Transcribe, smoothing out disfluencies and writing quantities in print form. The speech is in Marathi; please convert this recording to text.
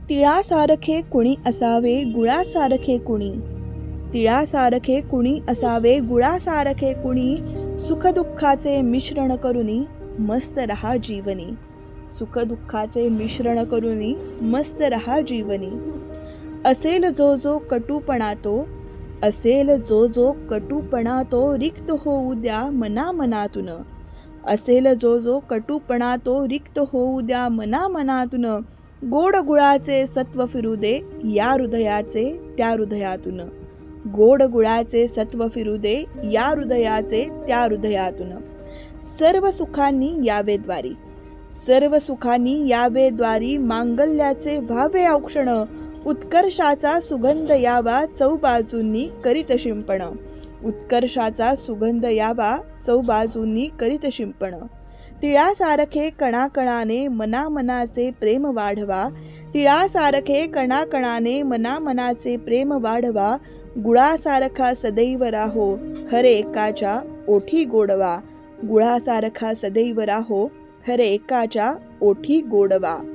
तिळासारखे कुणी असावे गुळासारखे कुणी, तिळासारखे कुणी असावे गुळासारखे कुणी, सुखदुःखाचे मिश्रण करुनी मस्त रहा जीवनी, सुखदुःखाचे मिश्रण करुनी मस्त रहा जीवनी. असेल जो जो कटुपणा तो, असेल जो जो कटुपणा तो रिक्त होऊ द्या मनामनातून, असेल जो जो कटुपणा तो रिक्त होऊ द्या मनामनातून. गोड गुळाचे सत्व फिरू दे या हृदयाचे त्या हृदयातून, गोड गुळाचे सत्व फिरू दे या हृदयाचे त्या हृदयातून. सर्व सुखांनी यावे द्वारी, सर्व सुखांनी यावे द्वारी, मांगल्याचे व्हावे औक्षण, उत्कर्षाचा सुगंध यावा चौबाजूंनी करीत शिंपण, उत्कर्षाचा सुगंध यावा चौबाजूंनी करीत शिंपण. तिळासारखे कणाकणाने मनामनाचे प्रेम वाढवा, तिळासारखे कणाकणाने मनामनाचे प्रेम वाढवा. गुळासारखा सदैव राहो हरे एकाच्या ओठी गोडवा, गुळासारखा सदैव राहो हरे एकाच्या ओठी गोडवा.